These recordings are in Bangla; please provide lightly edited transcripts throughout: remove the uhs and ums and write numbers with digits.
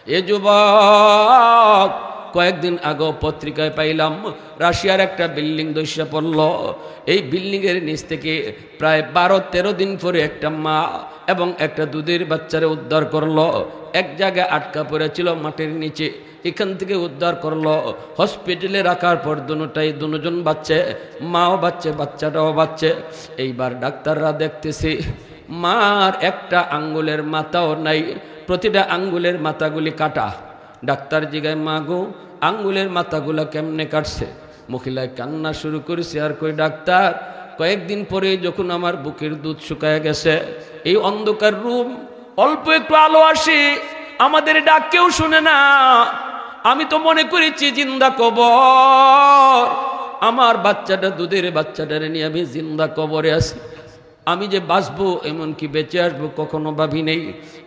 এ যুবক, কয়েকদিন আগে পত্রিকায় পাইলাম রাশিয়ার একটা বিল্ডিং ধসে পড়ল। এই বিল্ডিংয়ের নিচ থেকে প্রায় 12-13 দিন পরে একটা মা এবং একটা দুধের বাচ্চারে উদ্ধার করলো। এক জায়গায় আটকা পড়েছিল মাটির নিচে, এখান থেকে উদ্ধার করলো। হসপিটালে রাখার পর দুজন বাচ্চা, মাও বাচ্চা, বাচ্চাটাও বাচ্চা। এইবার ডাক্তাররা দেখতেছে মার একটা আঙ্গুলের মাথাও নাই, প্রতিটা আঙ্গুলের মাথাগুলি কাটা। ডাক্তার জিগায়, মা গো আঙ্গুলের মাথাগুলা কেমনে কাটছে? মহিলায় কান্না শুরু করেছে আর কই, ডাক্তার কয়েকদিন পরে যখন আমার বুকের দুধ শুকায় গেছে, এই অন্ধকার রুম, অল্প একটু আলো আসে, আমাদের ডাক কেউ শুনে না। আমি তো মনে করেছি জিন্দা কবর, আমার বাচ্চাটা, দুধের বাচ্চাটারে নিয়ে আমি জিন্দা কবরে আছি। আমি যে বাঁচবো এমনকি বেঁচে আসবো কখনো ভাবি নেই।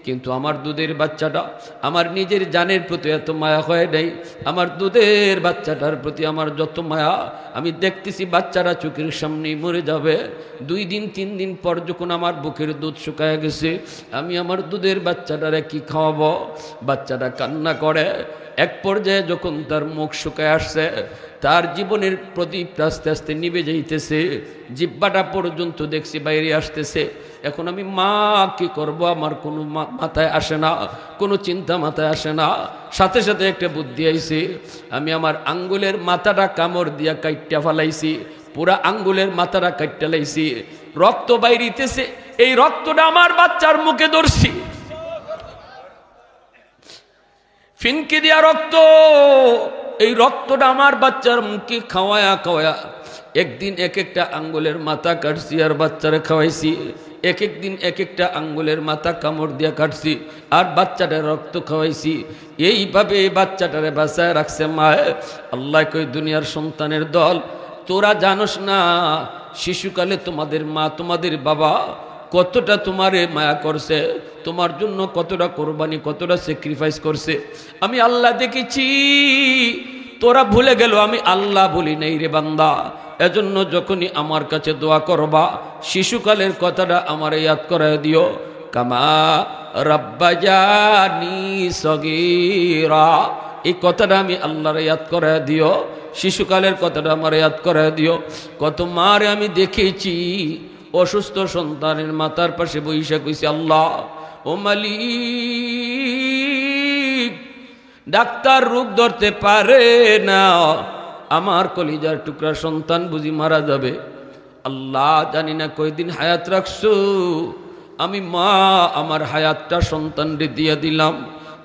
কিন্তু আমার দুধের বাচ্চাটা, আমার নিজের জানের প্রতি এত মায়া হয় নাই। আমার দুধের বাচ্চাটার প্রতি আমার যত মায়া, আমি দেখতেছি বাচ্চারা চোখের সামনেই মরে যাবে। 2 দিন 3 দিন পর যখন আমার বুকের দুধ শুকায় গেছে, আমি আমার দুধের বাচ্চাটারে কি খাওয়াবো? বাচ্চাটা কান্না করে। এক পর্যায়ে যখন তার মুখ শুকায় আসছে, তার জীবনের প্রদীপ আস্তে আস্তে নিভে যাইতেছে, জিব্বাটা পর্যন্ত দেখছি বাইরে আসতেছে। এখন আমি মা কি করব, আমার কোনো মাথায় আসে না, কোনো চিন্তা মাথায় আসে না। সাথে সাথে একটা বুদ্ধি আইছে, আমি আমার আঙ্গুলের মাথাটা কামড় দিয়া কাইট্টা ফেলাইছি, পুরা আঙ্গুলের মাথাটা কাইট্টা লাইছি, রক্ত বাইরিতেছে। এই রক্তটা আমার বাচ্চার মুখে ধরছি, ফিনকি দিয়া রক্ত, এই রক্তটা আমার বাচ্চার মুখে খাওয়ায়া খাওয়ায়া একদিন এক একটা আঙ্গুলের মাথা কাটছি আর বাচ্চারে খাওয়াইছি। এক একদিন এক একটা আঙ্গুলের মাথা কামড় দিয়া কাটছি আর বাচ্চাটার রক্ত খাওয়াইছি। এইভাবে বাচ্চাটারে বাঁচায় রাখছে মা। আল্লাহ কই, দুনিয়ার সন্তানের দল, তোরা জানোস না শিশুকালে তোমাদের মা, তোমাদের বাবা কতটা তোমারে মায়া করছে, তোমার জন্য কতটা কোরবানি, কতটা স্যাক্রিফাইস করছে। আমি আল্লাহ দেখেছি, তোরা ভুলে গেল, আমি আল্লাহ বলি নাই রে বান্দা। এজন্য যখনই আমার কাছে দোয়া করবা, শিশুকালের কথাটা আমার ইয়াদ করায় দিও। কামা রাব্বায়ানি সগীরা, এই কথাটা আমি আল্লাহর ইয়াদ করায় দিও। শিশুকালের কথাটা আমার ইয়াদ করায় দিও। কত মারে আমি দেখেছি অসুস্থ সন্তানের মাথার পাশে বইসা কইছে, আল্লাহ ও মালিক, ডাক্তার রোগ ধরতে পারে না, আমার কলিজার টুকরা সন্তান বুঝি মারা যাবে। আল্লাহ জানি না কয়দিন হায়াত রাখছো, আমি মা আমার হায়াতটা সন্তানরে দিয়ে দিলাম,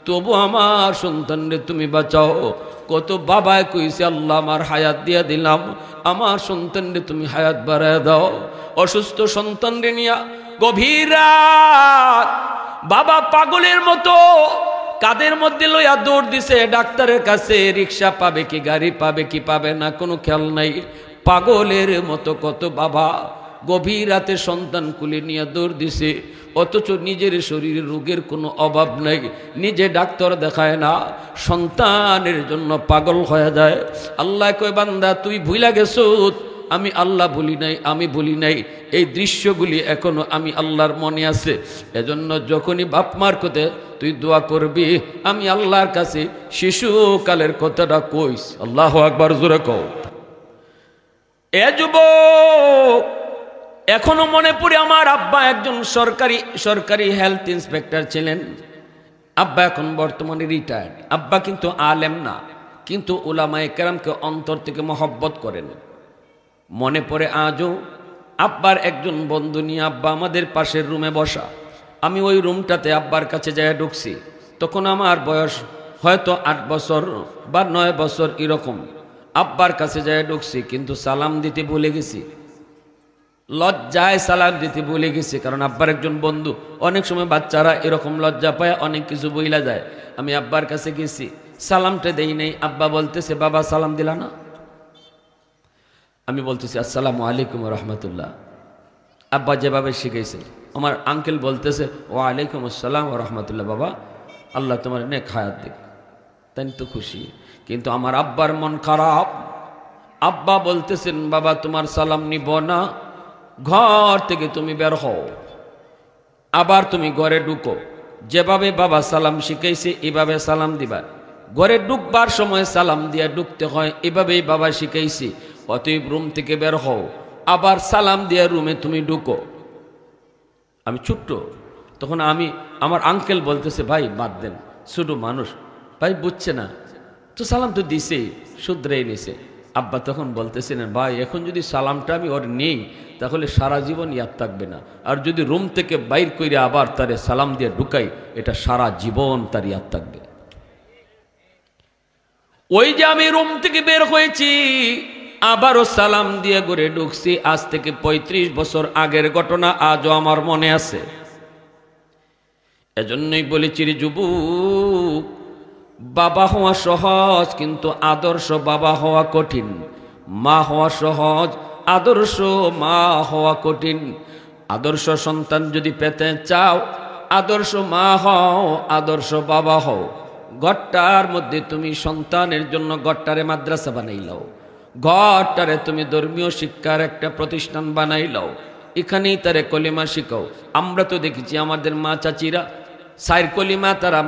তবু আমার সন্তানরে তুমি বাঁচাও। কত বাবায় কইছে, আল্লাহ আমার হায়াত দিয়ে দিলাম, আমার সন্তানরে তুমি হায়াত বাড়ায় দাও। অসুস্থ সন্তানরে নিয়া গভীর রাত বাবা পাগলের মতো কাদের মধ্যে লইয়া দৌড় দিছে ডাক্তারের কাছে। রিক্সা পাবে কি, গাড়ি পাবে কি পাবে না, কোনো খেয়াল নাই। পাগলের মতো কত বাবা গভীর রাতে সন্তান কুলে নিয়ে দৌড় দিছে, অথচ নিজের শরীরে রোগের কোনো অভাব নাই, নিজে ডাক্তার দেখায় না, সন্তানের জন্য পাগল হয়ে যায়। আল্লাহ কয়, বান্দা তুই ভুইলা গেছো, আমি আল্লাহ বলি নাই, আমি বলি নাই। এই দৃশ্যগুলি এখনো আমি আল্লাহর মনে আছে। এজন্য যখনই বাপ মার কথা তুই দোয়া করবি, আমি আল্লাহর কাছে শিশুকালের কথাটা কইস। আল্লাহু আকবার, জোরে কও। এ যুবক, এখনো মনে পড়ে আমার আব্বা একজন সরকারি হেলথ ইন্সপেক্টর ছিলেন। আব্বা এখন বর্তমানে রিটায়ার্ড। আব্বা কিন্তু আলেম না, কিন্তু উলামায়ে কেরামকে অন্তর থেকে মহব্বত করেন। মনে পড়ে আজও আব্বার একজন বন্ধু নিয়ে আব্বা আমাদের পাশের রুমে বসা। আমি ওই রুমটাতে আব্বার কাছে যাই ঢুকছি, তখন আমার বয়স হয়তো 8 বছর বা 9 বছর এরকম। আব্বার কাছে যাই ঢুকছি, কিন্তু সালাম দিতে ভুলে গেছি, লজ্জায় সালাম দিতে ভুলে গেছি। কারণ আব্বার একজন বন্ধু, অনেক সময় বাচ্চারা এরকম লজ্জা পায়, অনেক কিছু বইলা যায়। আমি আব্বার কাছে গেছি, সালামটা দেই নাই। আব্বা বলতেছে, বাবা সালাম দিলা না? আমি বলতেছি, আসসালামু আলাইকুম রহমতুল্লাহ। আব্বা যেভাবে শিখেছে, আমার আঙ্কেল বলতেছে, ওয়ালাইকুম আসসালাম রহমতুল্লাহ। বাবা আল্লাহ তোমার নেক হায়াত দিক। তাই তো খুশি, কিন্তু আমার আব্বার মন খারাপ। আব্বা বলতেছেন, বাবা তোমার সালাম নিব না, ঘর থেকে তুমি বের হও, আবার তুমি ঘরে ঢুকো। যেভাবে বাবা সালাম শিখাইছে এভাবে সালাম দিবা। ঘরে ঢুকবার সময় সালাম দিয়া ঢুকতে হয়, এভাবেই বাবা শিখাইছে। অতএব রুম থেকে বের হও, আবার সালাম দিয়া রুমে তুমি ঢুকো। আমি ছোট্ট তখন আমার আঙ্কেল বলতেছে, ভাই বাদ দেন, ছোট মানুষ, ভাই বুঝছে না তো, সালাম তো দিছেই, শুধরেই নিছে। আব্বা তখন বলতেছিলেন, ভাই এখন যদি সালামটা আমি ওর নেই তাহলে সারা জীবন ইয়াদ থাকবে না, আর যদি রুম থেকে বাইর করে আবার তারে সালাম দিয়ে ঢুকাই, এটা সারা জীবন তার ইয়াদ থাকবে। ওই যে আমি রুম থেকে বের হয়েছি, আবারও সালাম দিয়ে ঘরে ঢুকছি, আজ থেকে 35 বছর আগের ঘটনা আজও আমার মনে আছে। এজন্যই বলেছি রে যুবক, বাবা হওয়া সহজ কিন্তু আদর্শ বাবা হওয়া কঠিন, মা হওয়া সহজ আদর্শ মা হওয়া কঠিন। আদর্শ সন্তান যদি পেতে চাও, আদর্শ মা হও, আদর্শ বাবা হও। ঘরটার মধ্যে তুমি সন্তানের জন্য ঘরটারে মাদ্রাসা বানাইলাও, ঘরটারে তুমি ধর্মীয় শিক্ষার একটা প্রতিষ্ঠান বানাইলাও, এখানেই তারে কলিমা শিখাও। আমরা তো দেখেছি আমাদের মা চাচিরা সাইর কলিমা তারা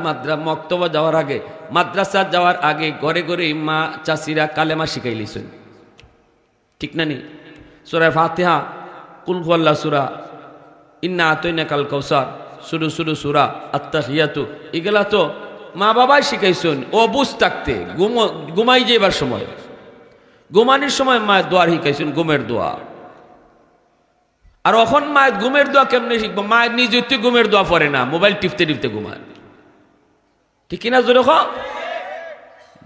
মক্তবা যাওয়ার আগে, মাদ্রাসা যাওয়ার আগে ঘরে ঘরে মা চাচিরা কালেমা শিখাই লিছেন, ঠিক না নি? সূরা ফাতিহা, কুল হুয়াল্লাহ সূরা, ইন্না আতাইনা কাল কাউসার, শুরু শুরু সূরা আত-তাহিয়াতু, এগুলা তো মা বাবাই শিখাইছেন। ও বুঝ থাকতে ঘুমাই যাইবার সময়, ঘুমানির সময় মা দোয়ার শিখাইছেন, ঘুমের দোয়া। আর এখন মায়ের ঘুমের দোয়া কেমনে শিখবো? মায়ের নিজে ঘুমের দোয়া পড়ে না, মোবাইল টিপতে টিপতে ঘুমায়, ঠিক কিনা জোরে কও?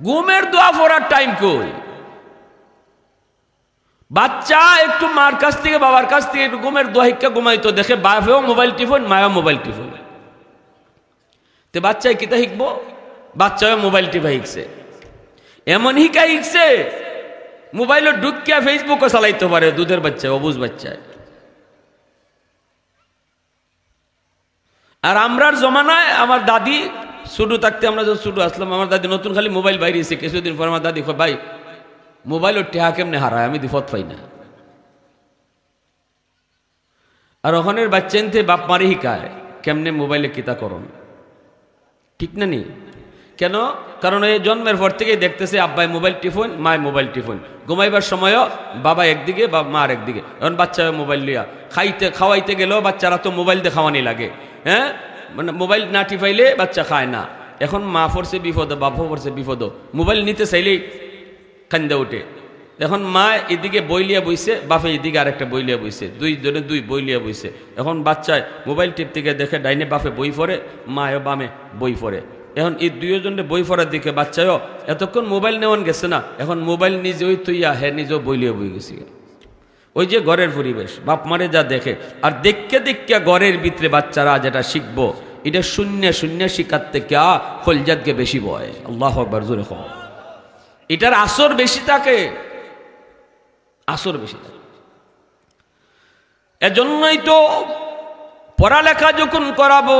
ঘুমের দোয়া পড়ার টাইম কই? বাচ্চা একটু মার কাছ থেকে বাবার কাছ থেকে একটু ঘুমের দোয়া শিক্ষা ঘুমাইতো, দেখে বাপেও মোবাইল টিফোন, মায়েও মোবাইল টিফোন, তে বাচ্চায় কিতা শিখবো? বাচ্চাও মোবাইল টিপা শিখছে, এমন শিখা শিখছে মোবাইলে ঢুকিয়া ফেসবুকও চালাইতে পারে, দুধের বাচ্চা, অবুঝ বাচ্চায়। আর আমরার জমানায় আমার দাদি ছোটো থাকতে, আমরা যখন ছোটো আসলাম, আমার দাদি নতুন খালি মোবাইল বাইরেছে, কিছুদিন পর আমার দাদি কয়, ভাই মোবাইলের টেহা কেমনে হারায়, আমি দিফত পাই না। আর ওখানের বাচ্চা এনতে বাপ মারি শিখায় কেমনে মোবাইলে কিতা করন, ঠিক না নি? কেন? কারণ এই জন্মের পর থেকেই দেখতেছে আব্বাই মোবাইল টিফোন, মায় মোবাইল টিফোন, ঘুমাইবার সময়ও বাবা একদিকে বা মা একদিকে। এখন বাচ্চা মোবাইল লিয়া খাওয়াইতে গেলেও বাচ্চারা তো মোবাইল দিয়ে খাওয়ানি লাগে, হ্যাঁ, মানে মোবাইল না টিপাইলে বাচ্চা খায় না। এখন মা পড়ছে বিপদ, বাপও পড়ছে বিপদ, মোবাইল নিতে চাইলেই কান্দা উঠে। এখন মা এদিকে বই লিয়া বইছে, বাপে এদিকে আরেকটা বই লিয়া বইছে, দুইজনে দুই বই লিয়া বইছে। এখন বাচ্চায় মোবাইল টিপ থেকে দেখে ডাইনে বাপে বই পড়ে, মায়ও বামে বই পড়ে। এখন এই দুইজনের বই পড়ার দিকে বাচ্চাও এতক্ষণ মোবাইল নেওয়ান গেছে না, এখন মোবাইল নিজেই তুইয়া হ্যাঁ নিজেও বই লিয়া বই গেছি। ওই যে ঘরের পরিবেশ, বাপ মারে যা দেখে, আর দেখে দেখে ঘরের ভিতরে বাচ্চারা যেটা শিখবো, এটা শূন্য শূন্য শিখার থেকে খলজাতকে বেশি বয়। আল্লাহু আকবার, জোরে কও। এটার আসর বেশি থাকে, আসর বেশি থাকে। এজন্যই তো পড়ালেখা যখন করাবো,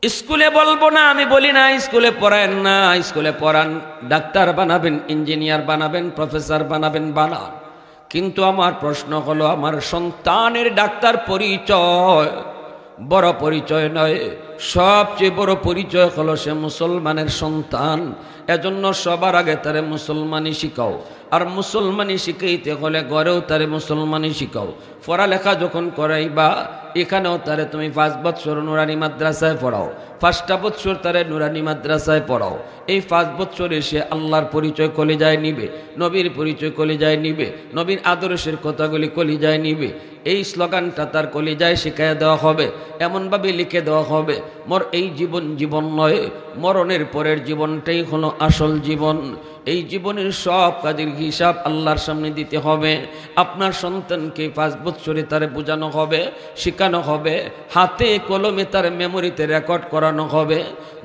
স্কুলে বলবো না, আমি বলি না স্কুলে পড়ায়েন না, স্কুলে পড়ান, ডাক্তার বানাবেন, ইঞ্জিনিয়ার বানাবেন, প্রফেসর বানাবেন, বানান। কিন্তু আমার প্রশ্ন হলো, আমার সন্তানের ডাক্তার পরিচয় বড় পরিচয় নয়, সবচেয়ে বড় পরিচয় হলো সে মুসলমানের সন্তান। এজন্য সবার আগে তারে মুসলমানি শিখাও, আর মুসলমানি শিখাইতে হলে ঘরেও তারে মুসলমানি শিখাও। পড়ালেখা যখন করাইবা, এখানেও তারে তুমি 5 বছর নুরানি মাদ্রাসায় পড়াও, 5টা বছর তারে নুরানি মাদ্রাসায় পড়াও। এই 5 বছর এসে আল্লাহর পরিচয় কলিজায় নিবে, নবীর পরিচয় কলিজায় নিবে, নবীর আদর্শের কথাগুলি কলিজায় নিবে। এই স্লোগানটা তার কলিজায় শিখাইয়া দেওয়া হবে, এমনভাবে লিখে দেওয়া হবে, মোর এই জীবন জীবন নয়, মরণের পরের জীবনটাই হলো আসল জীবন। এই জীবনের সব কাজের হিসাব আল্লাহর সামনে দিতে হবে। আপনার সন্তানকে 5 বছরে তারে বোঝানো হবে, শেখানো হবে, হাতে কলমে তার মেমোরিতে রেকর্ড করানো হবে।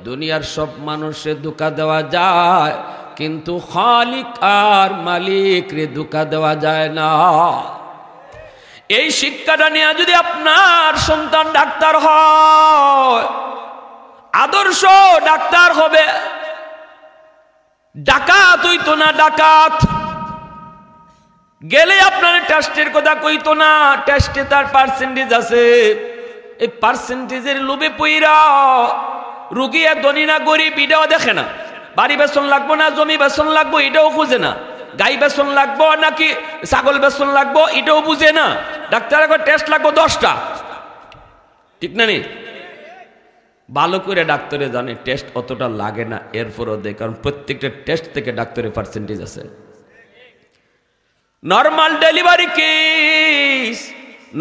দুনিয়ার সব মানুষে ধোঁকা দেওয়া যায়, কিন্তু খালিক আর মালিক রে ধোঁকা দেওয়া যায় না। এই শিক্ষাটা নিয়ে যদি আপনার সন্তান ডাক্তার হয়, আদর্শ ডাক্তার হবে, ডাকাত হইতো না। ডাকাত গেলে আপনার টেস্টের কথা কইতো না, টেস্টে তার পার্সেন্টেজ আছে, এই পার্সেন্টেজের লোভে পইরা রুগী ধনী না গরিব এটাও দেখে না, বাড়ি বেতন লাগবো না জমি বেতন লাগবো এটাও খুঁজে না, গাই বেতন লাগবো নাকি ছাগল বেতন লাগবো এটাও বুঝে না, ডাক্তারের টেস্ট লাগবো 10টা, ঠিক না? ভালো করে ডাক্তারে জানে টেস্ট অতটা লাগে না, এরপরও দেয়, কারণ প্রত্যেকটা টেস্ট থেকে ডাক্তারের পার্সেন্টেজ আছে। Normal delivery case,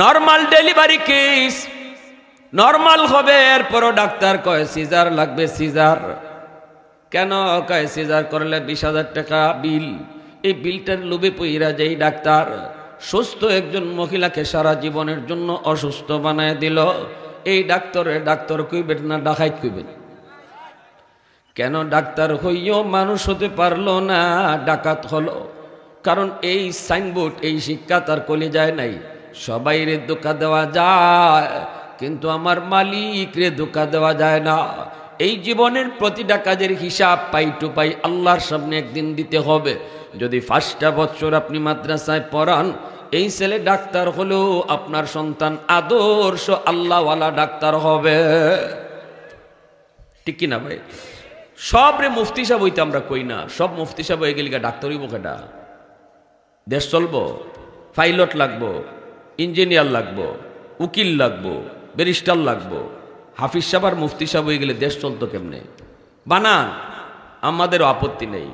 normal delivery case normal হবে, এরপরও ডাক্তার কয় সিজার লাগবে, সিজার কেন কয় সিজার করলে 20,000 টাকা বিল। এই বিলটার লোভে পইরা যেই ডাক্তার সুস্থ একজন মহিলাকে সারা জীবনের জন্য অসুস্থ বানায় দিল, এই ডাক্তার কইবেন না ডাকাইত কইবেন? কেন ডাক্তার হইও মানুষ হতে পারলো না, ডাকাত হলো? কারণ এই সাইনবোর্ড, এই শিক্ষা তার কলিজায় নাই। সবাইরে ধোঁকা দেওয়া যায়, কিন্তু আমার মালিক রে ধোঁকা দেওয়া যায় না। এই জীবনের প্রতিটা কাজের হিসাব পাই টু পাই আল্লাহর সামনে একদিন দিতে হবে। যদি 5টা বছর আপনি মাদ্রাসায় পড়ান, এই ছেলে ডাক্তার হলেও আপনার সন্তান আদর্শ আল্লাহওয়ালা ডাক্তার হবে, ঠিক কিনা ভাই? সব রে মুফতি সাহেব হইতে আমরা কই না, সব মুফতি সাহেব হয়ে গেলে ডাক্তার হইব কেডা? দেশ চলবো? পাইলট লাগবো, ইঞ্জিনিয়ার লাগবো, উকিল লাগবো, ব্যারিস্টার লাগবো। হাফিজ সাহেব আর মুফতি সাহেব হয়ে গেলে দেশ চলতো কেমনে? বানান, আমাদেরও আপত্তি নেই,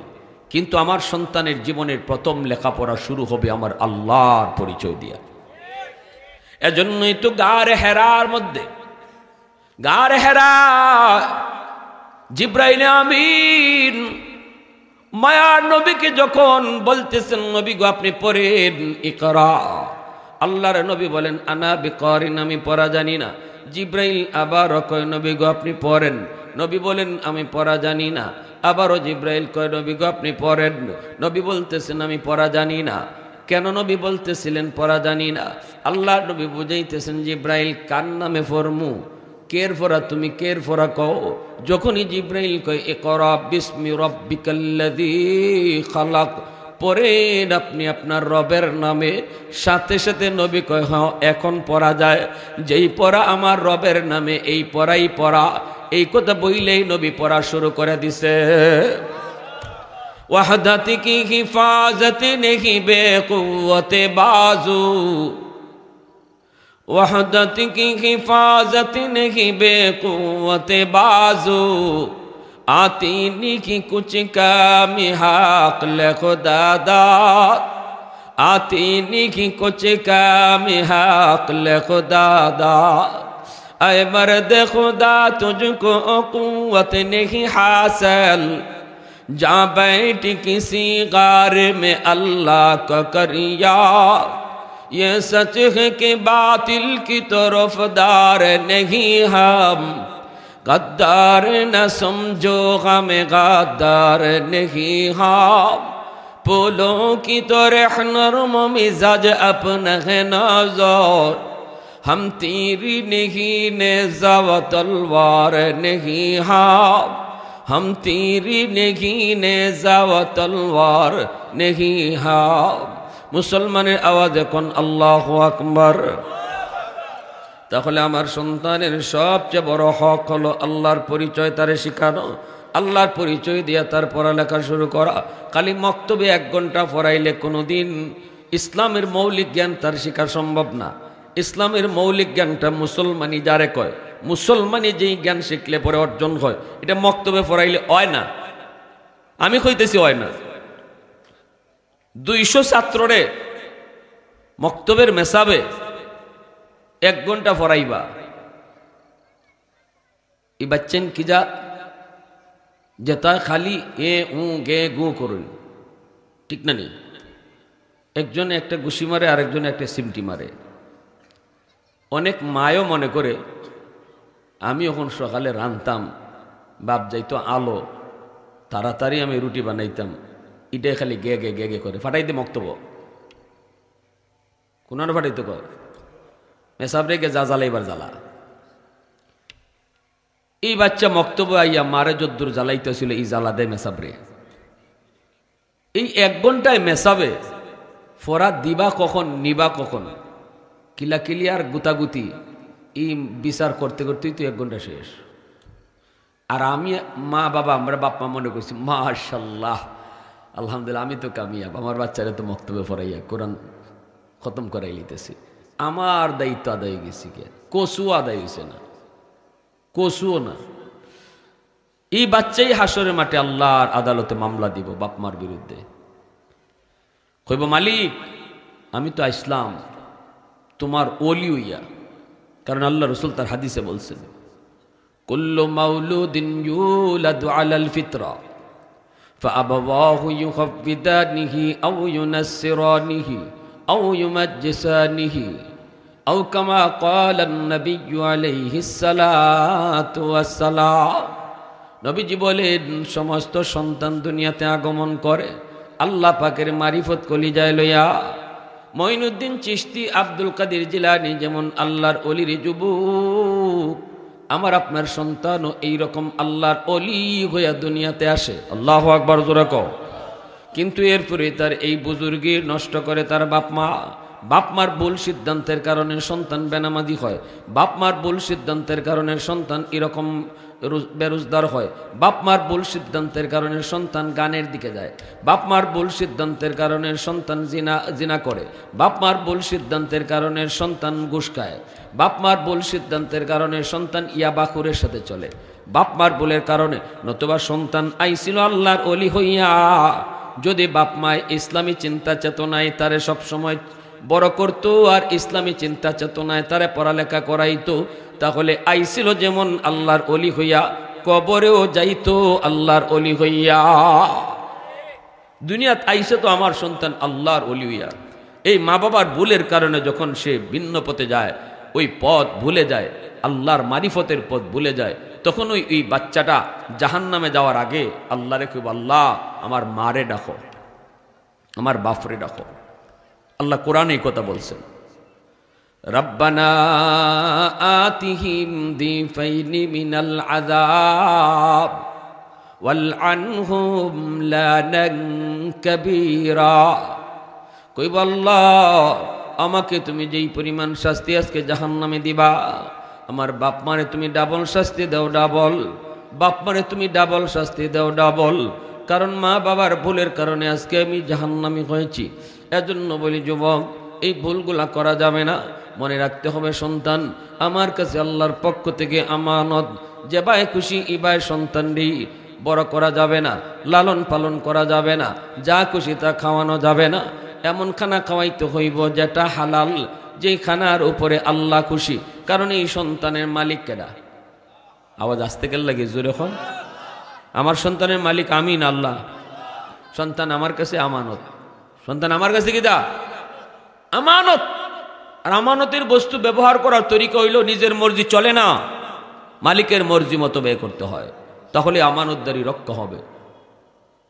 কিন্তু আমার সন্তানের জীবনের প্রথম লেখাপড়া শুরু হবে আমার আল্লাহর পরিচয় দিয়া। এজন্যই তো গারে হেরার মধ্যে, গারে হেরা জিব্রাইল আমিন মায়ার নবীকে যখন বলতেছেন, নবী গো আপনি পড়েন ইকরা, আল্লাহর নবী বলেন আনা বিকারিন, আমি পড়া জানি না। জিব্রাইল আবার কয় নবী গো আপনি পড়েন, নবী বলেন আমি পড়া জানি না। আবারও জিব্রাইল কয় নবী গো আপনি পড়েন, নবী বলতেছেন আমি পড়া জানি না। কেন নবী বলতেছিলেন পড়া জানি না? আল্লাহ নবী বুঝাইতেছেন জিব্রাইল কার নামে ফরমু, কের ফরা তুমি কের ফরা কও। যখনই জিব্রাইল কয় ইকরা বিসমি রাব্বিকাল্লাযী খালাক, পড়েন আপনি আপনার রবের নামে, সাথে সাথে নবী কয় হ্যাঁ এখন পড়া যায়, যেই পড়া আমার রবের নামে এই পড়াই পড়া। এই কথা বইলেই নবী পড়া শুরু করে দিছে। ওয়াহদাতি কি হিফাজত নেহি বেকুওয়াতে বাজু, ওয়াহদাতি কি হিফাজত নেহি বেকুওয়াতে বাজু, आती नी की कुछ कामी हाक ले खुदा दाद, आती नी की कुछ कामी हाक ले खुदा दाद। ऐ मर्द खुदा तुझको कुव्वत नहीं हासिल, जा बैठी किसी गार में अल्लाह का करिया। ये सच है कि बातिल की तरफदार नहीं हम, गद्दार न समझो हमें गद्दार नहीं हम। फूलों की तरह नर्म मिजाज अपना है नज़र, हम तीरी नहीं नेज़ा व तलवार नहीं हम, हम तीरी नहीं नेज़ा व तलवार नहीं हम। मुसलमाনের আওয়াজে কোন আল্লাহু আকবার। তাহলে আমার সন্তানের সবচেয়ে বড় হক হলো আল্লাহর পরিচয় তারে শেখানো, আল্লাহর পরিচয় দিয়ে তার পড়ালেখা শুরু করা। খালি মক্তবে 1 ঘন্টা পড়াইলে কোনোদিন ইসলামের মৌলিক জ্ঞান তার শেখা সম্ভব না। ইসলামের মৌলিক জ্ঞানটা মুসলমানি যারে কয়, মুসলমানি যেই জ্ঞান শিখলে পরে অর্জন হয়, এটা মক্তবে পড়াইলে হয় না। আমি কইতেছি হয় না। 200 ছাত্ররে মক্তবের মেসাবে 1 ঘন্টা পড়াইবা, এই বাচ্চেন কি যা যেটা খালি এ উ গে গু করুন, ঠিক না? নেই একজনে একটা ঘুষি মারে, আরেকজনে একটা সিমটি মারে। অনেক মায়ও মনে করে আমি যখন সকালে রানতাম, বাপ যাইতো আলো, তাড়াতাড়ি আমি রুটি বানাইতাম, এটাই খালি গে গে গে গে করে ফাটাই দে মক্তব, কোন ফাটাইতে কয় মেসাব রেগে যা জ্বালাইবার জ্বালা। এই বাচ্চা মক্তব্য আইয়া মারে যদ্দুর জ্বালাইতেছিল, এই জ্বালা দেয় মেসাবরে। এই 1 ঘন্টায় মেসাবে ফরা দিবা কখন নিবা কখন, কিলাকিলি আর গুতাগুতি, এই বিচার করতে করতেই তো 1 ঘন্টা শেষ। আর আমি মা বাবা আমরা বাপ মা মনে করছি মাশাআল্লাহ আলহামদুলিল্লাহ আমি তো কামিয়াব, আমার বাচ্চারা তো মক্তবে পড়াইয়া কোরআন খতম করাই লিতেছি, আমার দায়িত্ব আদায় হয়ে গেছি। কে কসুও আদায় হয়েছে না, কসুও না। এই বাচ্চাই হাসরের মাঠে আল্লাহর আদালতে মামলা দিব বাপ মার বিরুদ্ধে। কইব মালিক আমি তো আসলাম তোমার ওলি হইয়া, কারণ আল্লাহ রসুল তার হাদিসে বলছেন কুল্লু মাউলুদিন ইউলাদু আলাল ফিতরা فأبواه يخفضانه أو ينصرانه أو يمجسانه أو كما قال النبي عليه الصلاة والسلام। নবীজি বলেন সমস্ত সন্তান দুনিয়াতে আগমন করে আল্লাহ পাকের মারিফত কলিজায় লইয়া। মঈনুদ্দিন চিশতি আব্দুল কাদের জিলানী যেমন আল্লাহর অলির যুবক, আমার আপনার সন্তানও এইরকম আল্লাহর অলি হইয়া দুনিয়াতে আসে। আল্লাহু আকবার জোরে কও। কিন্তু এরপরে তার এই বুজুর্গি নষ্ট করে তার বাপ মার ভুল সিদ্ধান্তের কারণে সন্তান বেনামাজি হয়, বাপ মার ভুল সিদ্ধান্তের কারণে সন্তান এরকম বেরোজগার হয়, বাপ মার ভুল সিদ্ধান্তের কারণে সন্তান গানের দিকে যায়, বাপ মার ভুল সিদ্ধান্তের কারণে সন্তান জিনা করে, বাপ মার ভুল সিদ্ধান্তের কারণে সন্তান ঘুষ খায়, বাপ মার ভুল সিদ্ধান্তের কারণে সন্তান ইয়াবাখুরের সাথে চলে, বাপ মার ভুলের কারণে। নতুবা সন্তান আইছিল আল্লাহর অলি হইয়া, যদি বাপ মায় ইসলামী চিন্তা চেতনায় তারে সবসময় বড় করতো আর ইসলামী চিন্তা চেতনায় তারে পড়ালেখা করাইতো, তাহলে আইছিল যেমন আল্লাহর অলি হইয়া, কবরেও যাইতো আল্লাহর অলি হইয়া। দুনিয়াত আইসে তো আমার সন্তান আল্লাহর অলি হইয়া। এই মা বাবার ভুলের কারণে যখন সে ভিন্ন পথে যায়, ওই পথ ভুলে যায়, আল্লাহর মারিফতের পথ ভুলে যায়, তখন ওই বাচ্চাটা জাহান্নামে যাওয়ার আগে আল্লাহরে কইব আল্লাহ আমার মারে ডাকো, আমার বাপরে ডাকো। আল্লাহ কোরআনে এই কথা বলছেন রব্বানা আতিহিম দিফাইনি মিনাল আযাব ওয়ালআনহুম লানান কাবীরা। কইব আল্লাহ আমাকে তুমি যেই পরিমাণ শাস্তি আজকে জাহান্নামে দিবা, আমার বাপ মারে তুমি ডাবল শাস্তি দাও, ডাবল বাপ মারে তুমি ডাবল শাস্তি দাও, ডাবল। কারণ মা বাবার ভুলের কারণে আজকে আমি জাহান্নামী হয়েছি। এজন্য বলি যুবক, এই ভুলগুলা করা যাবে না। মনে রাখতে হবে সন্তান আমার কাছে আল্লাহর পক্ষ থেকে আমানত, যে বায় খুশি ইবায় সন্তানটি বড় করা যাবে না, লালন পালন করা যাবে না, যা খুশি তা খাওয়ানো যাবে না। এমন খানা খাওয়াইতে হইব যেটা হালাল, যেই খানার উপরে আল্লাহ খুশি। কারণ এই সন্তানের মালিক কেডা? আওয়াজ আসতে গেল লাগে জোরে হন। আমার সন্তানের মালিক আমি না আল্লাহ। সন্তান আমার কাছে আমানত, সন্তান আমার কাছে কি দা? আমানত। আর আমানতের বস্তু ব্যবহার করার তরিকা হইল নিজের মর্জি চলে না, মালিকের মর্জি মতো ব্যয় করতে হয়, তাহলে আমানতদারি রক্ষা হবে।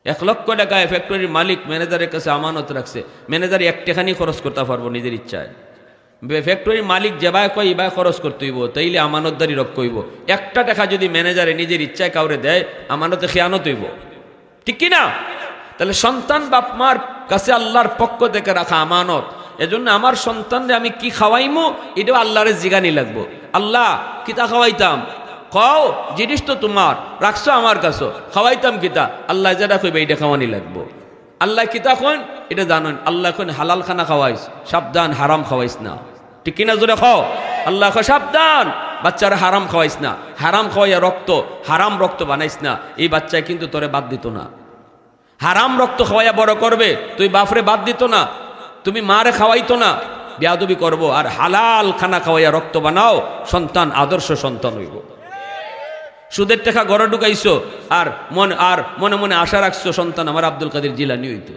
1 লক্ষ টাকায় ফ্যাক্টরির মালিক ম্যানেজারের কাছে আমানত রাখছে, ম্যানেজার 1 টাকানি খরচ করতে পারবো নিজের ইচ্ছায়। ফ্যাক্টরির মালিক যেবায় কয় ইবায় খরচ করতে হইব, তাইলে আমানতদারি রক্ষা হইব। 1 টাকা যদি ম্যানেজারে নিজের ইচ্ছায় কাউরে দেয়, আমানতে খেয়ানত হইব, ঠিক কিনা? তাহলে সন্তান বাপ মার কাছে আল্লাহর পক্ষ থেকে রাখা আমানত। এজন্য আমার সন্তানরে আমি কি খাওয়াইমু এটাও আল্লাহরে জিগানি লাগবো। আল্লাহ কিতা খাওয়াইতাম? খাও জিনিস তো তোমার রাখছো আমার কাছে, খাওয়াইতাম কিতা? আল্লাহ যেটা কইবে এটা খাওয়ানি লাগবো। আল্লাহ কিতা কন এটা জানেন। আল্লাহ কোন হালাল খানা খাওয়াইস, সাবধান হারাম খাওয়াইস না, ঠিক কিনা জোরে খাও। আল্লাহ সাবধান বাচ্চারা হারাম খাওয়াইস না, হারাম খাওয়াইয়া রক্ত হারাম রক্ত বানাইস না, এই বাচ্চায় কিন্তু তোরে বাদ দিত না। হারাম রক্ত খাওয়াইয়া বড় করবে, তুই বাপরে বাদ দিত না, তুমি মারে খাওয়াইতো না, বেয়াদবি করবো। আর হালাল খানা খাওয়াইয়া রক্ত বানাও, সন্তান আদর্শ সন্তান হইব। সুদের টাকা ঘরে ঢুকাইছো আর মনে মনে আশা রাখছো সন্তান আমার আব্দুল কাদের জিলানী হইতো।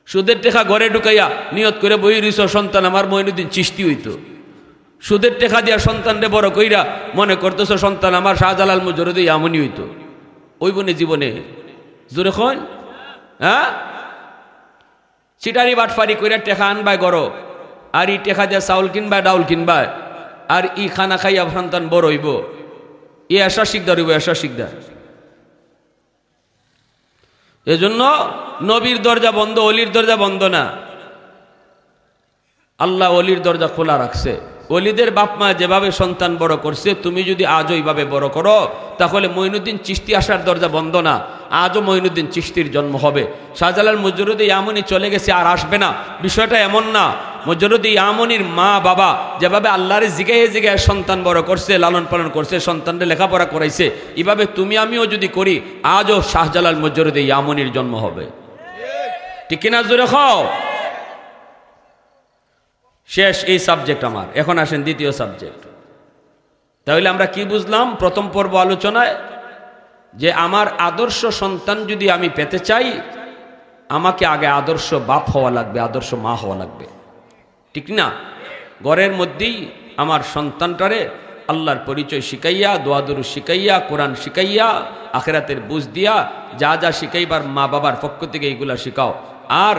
সুদের টাকা ঘরে ঢুকাইয়া নিয়ত করে বই রইছো সন্তান আমার মঈনুদ্দিন চিশতি হইতো। সুদের টাকা দিয়া সন্তানরে বড় কইরা মনে করতেছো সন্তান আমার শাহজালাল মুজরদি আমনি হইতো। ওই বনে জীবনে জোরে খন, হ্যাঁ চিটারি বাটফারি কইরা টেকা আনবাই গড়, আর ই টেকা দিয়া চাউল কিনবাই ডাউল কিনবাই, আর ই খানা খাইয়া সন্তান বড় হইব। এ আশা শিকদার হইব, আশা শিকদার। এজন্য নবীর দরজা বন্ধ, অলির দরজা বন্ধ না। আল্লাহ অলির দরজা খোলা রাখছে, ওলিদের বাপ মা যেভাবে সন্তান বড় করছে তুমি যদি আজও এইভাবে বড় করো তাহলে মঈনুদ্দিন চিশতি আসার দরজা বন্ধ না, আজও মঈনুদ্দিন চিশতির জন্ম হবে। শাহজালাল মুজরুদ্দিন ইয়ামনি চলে গেছে আর আসবে না, বিষয়টা এমন না। মুজরুদ্দিন ইয়ামনির মা বাবা যেভাবে আল্লাহরে জিগায়ে জিগায়ে সন্তান বড় করছে, লালন পালন করছে, সন্তানদের লেখাপড়া করাইছে, এভাবে তুমি আমিও যদি করি আজও শাহজালাল মুজরুদ্দিন ইয়ামনির জন্ম হবে। ঠিক কিনা জোরে খাও। শেষ এই সাবজেক্ট আমার। এখন আসেন দ্বিতীয় সাবজেক্ট। তাহলে আমরা কি বুঝলাম প্রথম পর্ব আলোচনায়? যে আমার আদর্শ সন্তান যদি আমি পেতে চাই আমাকে আগে আদর্শ বাপ হওয়া লাগবে, আদর্শ মা হওয়া লাগবে, ঠিক না? ঘরের মধ্যেই আমার সন্তানটারে আল্লাহর পরিচয় শিখাইয়া, দোয়াদুরু শিখাইয়া, কোরআন শিখাইয়া, আখিরাতের বুঝ দিয়া যা যা শিখাইবার মা বাবার পক্ষ থেকে এইগুলা শিখাও। আর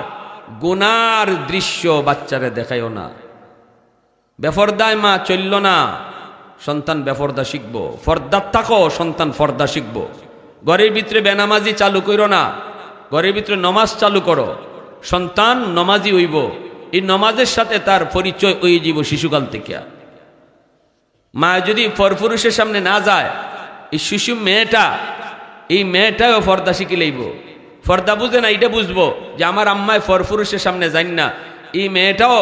গুনার দৃশ্য বাচ্চারে দেখাইও না। বেফরদায় মা চলল না, সন্তান বেফরদা শিখবো। ফর্দার থাকো, সন্তান ফর্দা শিখবো। ঘরের ভিতরে বেনামাজি চালু করো না, ঘরের ভিতরে নমাজ চালু করো, সন্তান নমাজি হইব। এই নমাজের সাথে তার পরিচয় হয়ে যাব শিশুকাল থেকে। মা যদি পরপুরুষের সামনে না যায়, এই শিশু মেয়েটা, এই মেয়েটাও ফর্দা শিখি লইব। ফর্দা বুঝে না, এটা বুঝবো যে আমার আম্মায় পরপুরুষের সামনে যাই না, এই মেয়েটাও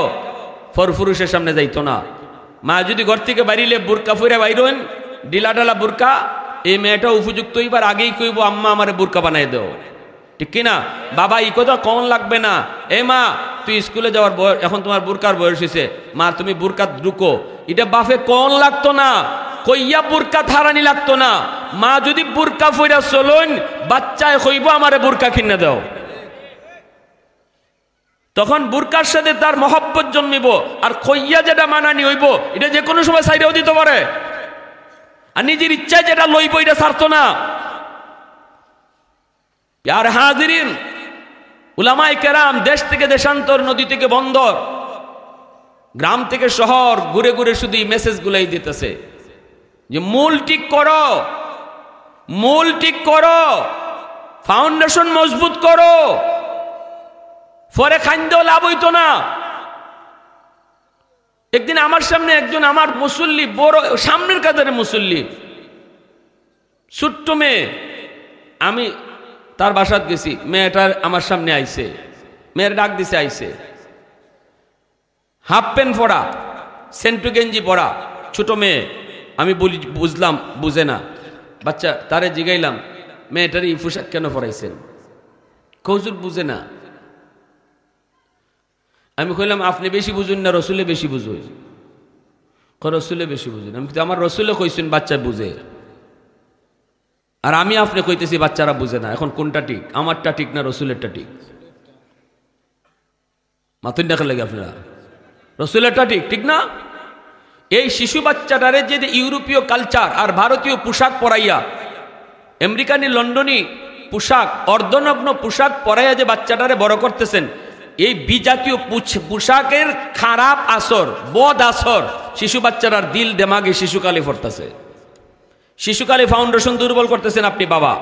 পরপুরুষের সামনে যাইতো না। মা যদি ঘর থেকে বাইরিলে বুরকা ফুরে বাইরেন, ডিলা ডালা বুরকা, এই মেয়েটা উপযুক্ত হইবার আগেই কইব আম্মা আমারে বুরকা বানাই দাও, ঠিক কিনা? বাবা এই কথা কখন লাগবে না, এ মা তুই স্কুলে যাওয়ার বয়স, এখন তোমার বুরকার বয়স হয়েছে, মা তুমি বুরকা ঢুকো, এটা বাপে কখন লাগতো না, কইয়া বুরকা থারানি লাগতো না। মা যদি বুরকা ফুরা চলুন, বাচ্চায় কইব আমারে বুরকা কিনে দাও, তখন বুরকার সাথে তার মহব্বত জন্মিব। আর কইয়া যেটা মানানি হইব এটা যে কোনো সময় সাইডেও দিতে পারে, আর নিজের ইচ্ছায় যেটা লইব এটা ছাড়তো না। আর হাজিরিন, উলামায়ে কেরাম দেশ থেকে দেশান্তর, নদী থেকে বন্দর, গ্রাম থেকে শহর ঘুরে ঘুরে শুধু এই মেসেজগুলাই দিতেছে যে মূল ঠিক করো, মূল ঠিক করো, ফাউন্ডেশন মজবুত করো, পরে খাইন্দেও লাভ হইতো না। একদিন আমার সামনে একজন আমার মুসল্লি, বড় সামনের কাতারে মুসল্লি, ছোট্ট মেয়ে, আমি তার বাসাত গেছি, মেয়েটার আমার সামনে আইছে, মেয়ের ডাক দিছে, আইছে হাফ প্যান্ট পরা, সেন্টু গেঞ্জি পরা, ছোট মেয়ে। আমি বলি বুঝলাম, বুঝে না বাচ্চা, তারে জিগাইলাম মেয়েটার এই পোশাক কেন পরাইছেন? কৌজুর বুঝে না। আমি কইলাম আপনি বেশি বুঝুন না রসুলে বেশি বুঝুন? রসুলে বেশি বুঝুন। আমি আমার রসুলে কইছেন বাচ্চা বুঝে, আর আমি আপনি কইতেছি বাচ্চারা বুঝে না। এখন কোনটা ঠিক? আমারটা ঠিক না রসুলেরটা ঠিক? মাতুন দেখা লাগে আপনারা, রসুলেরটা ঠিক, ঠিক না? এই শিশু বাচ্চাটারে যে ইউরোপীয় কালচার আর ভারতীয় পোশাক পরাইয়া, আমেরিকানি লন্ডনী পোশাক, অর্ধনগ্ন পোশাক পরাইয়া যে বাচ্চাটারে বড় করতেছেন, এই বিজাতীয় পোশাকের খারাপ আসর, বদ আসর শিশু বাচ্চারার দিল দেমাগে শিশুকালে পড়তেছে। শিশুকালে ফাউন্ডেশন দুর্বল করতেছেন আপনি বাবা,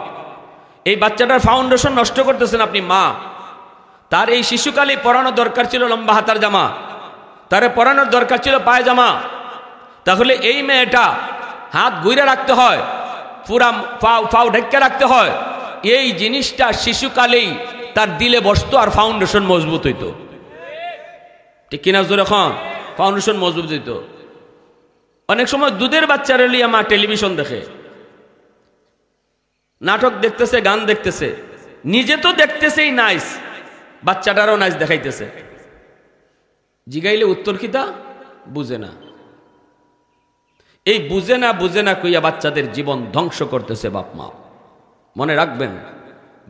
এই বাচ্চাটার ফাউন্ডেশন নষ্ট করতেছেন আপনি মা। তার এই শিশুকালে পরানো দরকার ছিল লম্বা হাতার জামা, তারে পরানোর দরকার ছিল পায়জামা। তাহলে এই মেয়েটা হাত ঘুরে রাখতে হয়, পুরা পাও ঢেকে রাখতে হয়, এই জিনিসটা শিশুকালেই তার দিলে বসতো আর ফাউন্ডেশন মজবুত হইতো, ঠিক কিনা জোরে খান? ফাউন্ডেশন মজবুত হইতো। অনেক সময় দুধের বাচ্চারা লিয়া মা টেলিভিশন দেখে, নাটক দেখতেছে, গান দেখতেছে, নিজে তো দেখতেছেই নাইস, বাচ্চাটারও নাইস দেখাইতেছে। জিগাইলে উত্তর কিতা? বুঝে না। এই বুঝে না বুঝে না কইয়া বাচ্চাদের জীবন ধ্বংস করতেছে বাপ মা। মনে রাখবেন,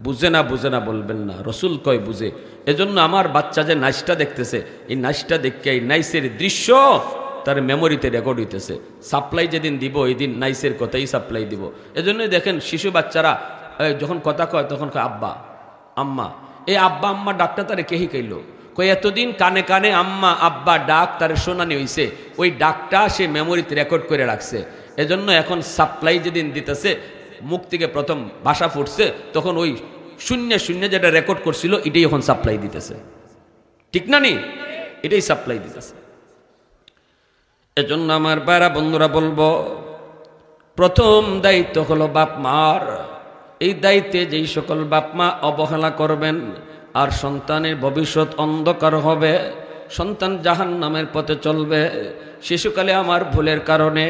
বুঝে না বুঝে না বলবেন না, রসুল কয় বুঝে। এজন্য আমার বাচ্চা যে নাইসটা দেখতেছে, এই নাইসটা দেখে এই নাইসের দৃশ্য তার মেমোরিতে রেকর্ড হইতেছে। সাপ্লাই যেদিন দিব এই দিন নাইসের কথাই সাপ্লাই দিব। এজন্যই দেখেন শিশু বাচ্চারা যখন কথা কয় তখন কয় আব্বা আম্মা। এই আব্বা আম্মা ডাকটা তারে কে শিখাইল? কই এতদিন কানে কানে আম্মা আব্বা ডাক তার শোনানি হইছে, ওই ডাকটা সে মেমোরিতে রেকর্ড করে রাখছে। এজন্য এখন সাপ্লাই যেদিন দিতেছে, মুখ থেকে প্রথম ভাষা ফুটছে, তখন ওই শূন্য শূন্য যেটা রেকর্ড করছিল এটাই এখন সাপ্লাই দিতেছে, ঠিক না নি? এটাই সাপ্লাই দিতেছে। এজন্য আমার ভাইরা বন্ধুরা বলবো, প্রথম দায়িত্ব হলো বাপ মার। এই দায়িত্বে যেই সকল বাপ মা অবহেলা করবেন আর সন্তানের ভবিষ্যৎ অন্ধকার হবে, সন্তান জাহান্নামের পথে চলবে। শিশুকালে আমার ভুলের কারণে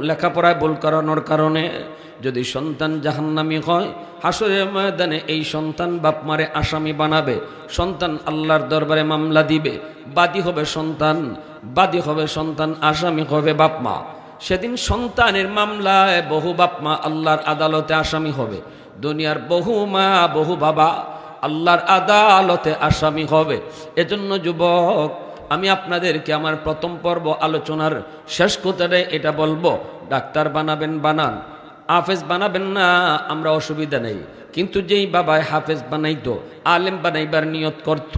লেখাপড়ায় ভুল করানোর কারণে যদি সন্তান জাহান্নামী হয়, হাসরের ময়দানে এই সন্তান বাপ মারে আসামি বানাবে, সন্তান আল্লাহর দরবারে মামলা দিবে, বাদী হবে সন্তান, আসামি হবে বাপ মা। সেদিন সন্তানের মামলায় বহু বাপ মা আল্লাহর আদালতে আসামি হবে, দুনিয়ার বহু মা বহু বাবা আল্লাহর আদালতে আসামি হবে। এজন্য যুবক, আমি আপনাদেরকে আমার প্রথম পর্ব আলোচনার শেষ কথাটাই এটা বলবো, ডাক্তার বানাবেন বানান, হাফেজ বানাবেন না, আমরা অসুবিধা নেই। কিন্তু যেই বাবায় হাফেজ বানাইতো, আলেম বানাইবার নিয়ত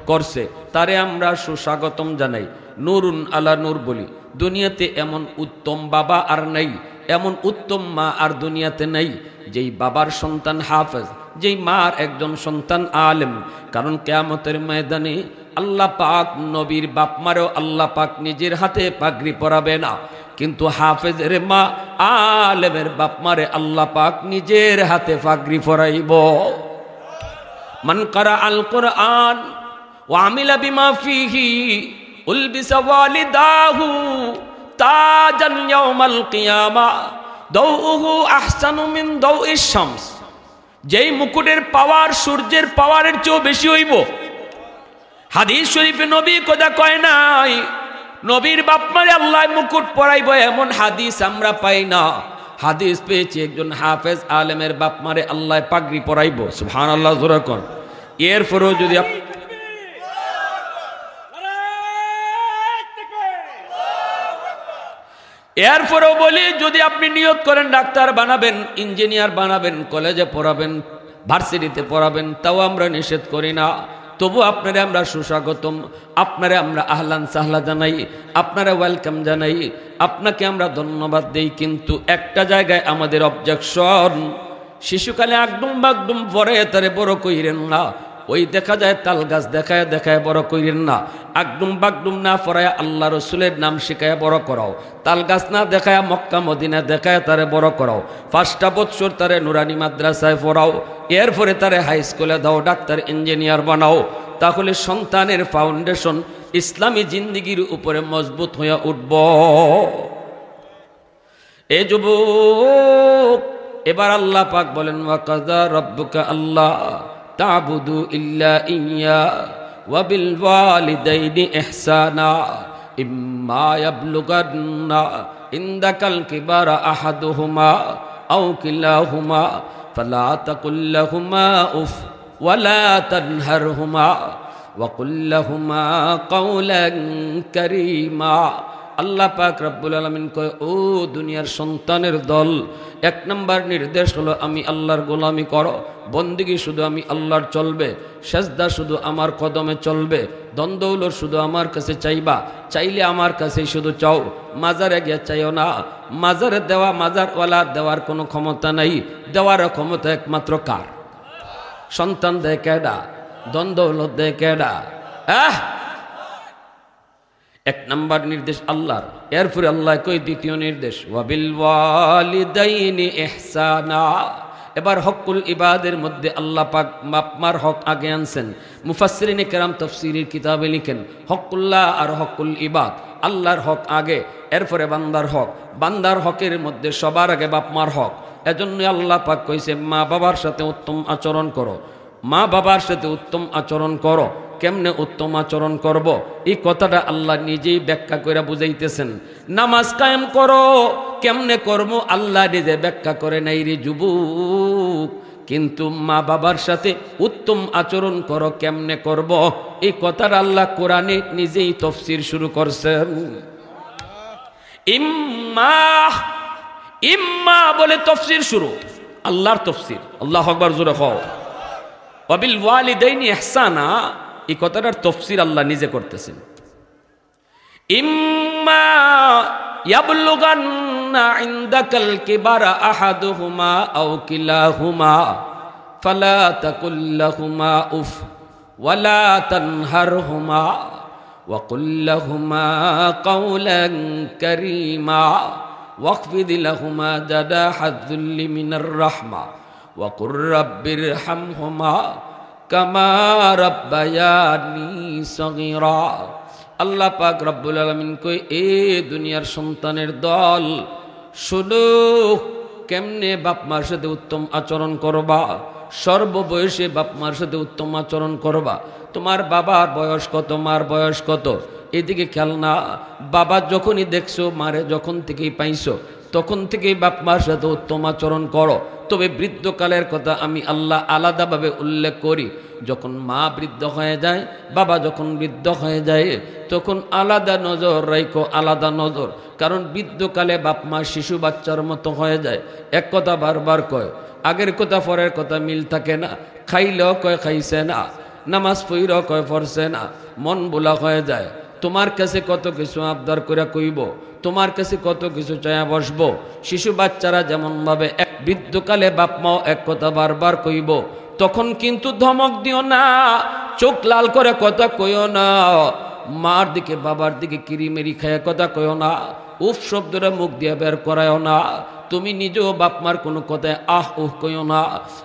করছে, তারে আমরা সুস্বাগতম জানাই, নুরুন আলা নূর বলি। দুনিয়াতে এমন উত্তম বাবা আর নাই, এমন উত্তম মা আর দুনিয়াতে নাই যেই বাবার সন্তান হাফেজ, যেই মার একজন সন্তান আলেম। কারণ কিয়ামতের ময়দানে আল্লাহ পাক নবীর বাপ মারেও আল্লাহ পাক নিজের হাতে পাগড়ি পরাবে না, কিন্তু হাফেজের মা আলেমের বাপ মারে আল্লাহ পাক নিজের হাতে পাগড়ি পরাইব। মান কারা আল কোরআন ওয়া আমিলা বিমা ফিহি উলবিসা ওয়ালিদাহু তাজান ইয়াউমাল কিয়ামা দাউহু আহসানু মিন দাউইশ শামস। যেই মুকুটের পাওয়ার সূর্যের পাওয়ারের চেয়েও বেশি হইব। হাদিস শরীফে নবী কথা কয় নাই নবীর বাপ মারে আল্লাহ মুকুট পরাইব, এমন হাদিস আমরা পাই না। হাদিস পেয়েছি একজন হাফেজ আলেমের বাপ মারে আল্লাহ পাগড়ি পরাইব। সুবহানাল্লাহ জোরে কোন। এরপরেও যদি এরপরেও বলি, যদি আপনি নিয়ত করেন ডাক্তার বানাবেন, ইঞ্জিনিয়ার বানাবেন, কলেজে পড়াবেন, ভার্সিটিতে পড়াবেন, তাও আমরা নিষেধ করি না। তবু আপনারা আমরা সুস্বাগতম, আপনারা আমরা আহলান সাহলা জানাই, আপনারা ওয়েলকাম জানাই, আপনাকে আমরা ধন্যবাদ দেই। কিন্তু একটা জায়গায় আমাদের অবজেকশন, শিশুকালে আগডুম বাগডুম পরে তারে বড় কইরেন না। ওই দেখা যায় তাল গাছ দেখায় দেখায় বড় কইরেন না। আগডুম বাগডুম না পড়ায় আল্লাহ রসুলের নাম শিখায় বড় করাও। তাল গাছ না দেখায় মক্কা মদিনা দেখায় তারে বড় করাও। 5টা বছর তারে নুরানি মাদ্রাসায় পড়াও, এরপরে তারে হাই স্কুলে দাও, ডাক্তার ইঞ্জিনিয়ার বানাও। তাহলে সন্তানের ফাউন্ডেশন ইসলামী জিন্দিগির উপরে মজবুত হয়ে উঠব। এ যুবক, এবার আল্লাহ পাক বলেন, ওয়া কাযা রাব্বুকা আল্লাহ তা'বুদু ইল্লা ইয়্যা ওয়া বিল ওয়ালিদাইনি ইহসানা ইম্মা ইয়াবলুগান্না ইনদাকাল কিবারা আহাদুহুমা আও কিলাহুমা ফালা তাকুল লাহুমা উফ ওয়ালা তানহারহুমা ওয়া কুল লাহুমা কাওলান কারীমা। আল্লাহ পাক রব্বুল আলামিন কয়, ও দুনিয়ার সন্তানের দল, 1 নম্বর নির্দেশ হলো আমি আল্লাহর গোলামি করো, বন্দিগি শুধু আমি আল্লাহর চলবে, সেজদা শুধু আমার কদমে চলবে, দ্বন্দ্বৌলত শুধু আমার কাছে চাইবা, চাইলে আমার কাছেই শুধু চাও, মাজারে গিয়ে চাইও না। মাজারে দেওয়া, মাজারওয়ালা দেওয়ার কোনো ক্ষমতা নাই, দেওয়ার ক্ষমতা একমাত্র কার? সন্তান দেয় কেডা? দ্বন্দ্বৌলত দেয় কেডা? 1 নম্বর নির্দেশ আল্লাহর। এরপরে আল্লাহ কই দ্বিতীয় নির্দেশ, ওয়াবিল ওয়ালিদাইনি ইহসানা। এবার হকুল ইবাদের মধ্যে আল্লাহ পাক বাপমার হক আগে আনছেন। মুফাসসিরিনে কেরাম তাফসীরের কিতাবে লিখেন, হকুল্লাহ আর হকুল ইবাদ, আল্লাহর হক আগে, এরপরে বান্দার হক। বান্দার হকের মধ্যে সবার আগে বাপমার হক। এজন্য আল্লাহ পাক কইছে, মা বাবার সাথে উত্তম আচরণ করো, মা বাবার সাথে উত্তম আচরণ করো। কেমনে উত্তম আচরণ করব, এই কথাটা আল্লাহ নিজেই ব্যাখ্যা করে বুঝাইতেছেন। নামাজ কায়েম করো, কেমনে করবো আল্লাহ নিজে ব্যাখ্যা করে নাই রে যুবক। কিন্তু মা বাবার সাথে উত্তম আচরণ করো, কেমনে করব, এই কথাটা আল্লাহ কোরআনে নিজেই তাফসীর শুরু করছেন। ইম্মা বলে তাফসীর শুরু, আল্লাহর তাফসীর। আল্লাহু আকবার, জোরে কও। ওয়াবিল ওয়ালিদাইনি ইহসানা, এই কথাটার তাফসীর আল্লাহ নিজে করতেছেন। ইম্মা ইয়াবলুগান্না ইনদাকাল কিবারা আহাদুহুমা আও কিলাহুমা ফালা তাকুল লাহুমা উফ ওয়ালা তানহারহুমা وقل لهما قولا كريما واخفض لهما جناح الذل من الرحمة وقل رب ارحمهما كما ربياني صغيرا আল্লাহ পাক রব্বুল আলামিন কই এ দুনিয়ার সন্তানের দল শুনো কেমনে বাপ মার সাথে উত্তম আচরণ করবা সর্ববয়সে বাপ মার সাথে উত্তম আচরণ করবা তোমার বাবার বয়স কত মার বয়স কত এদিকে খেয়াল না বাবা যখনই দেখছো মারে যখন থেকেই পাইছো তখন থেকেই বাপ মার সাথে উত্তম আচরণ করো তবে বৃদ্ধকালের কথা আমি আল্লাহ আলাদাভাবে উল্লেখ করি যখন মা বৃদ্ধ হয়ে যায় বাবা যখন বৃদ্ধ হয়ে যায় তখন আলাদা নজর রাখো আলাদা নজর কারণ বৃদ্ধকালে বাপ মা শিশু বাচ্চার মতো হয়ে যায় এক কথা বারবার কয় আগের কথা পরের কথা মিল থাকে না খাইলেও কয় খাইছে না নামাজ পড়িলেও কয় পড়ছে না মন বোলা হয়ে যায় তোমার কাছে কত কিছু আবদার করে কইব তোমার কাছে কত কিছু চায়া বসবো শিশু বাচ্চারা যেমন ভাবে এক বৃদ্ধকালে বাপ মাও এক কথা বারবার কইব তখন কিন্তু ধমক দিও না চোখ লাল করে কথা কইও না মার দিকে বাবার দিকে কিরিমেরি খায় কথা কইও না উফ শব্দটা মুখ দিয়ে বের করায়ও না তুমি নিজেও বাপ মার কোনো কথায় আহ উহ কইও না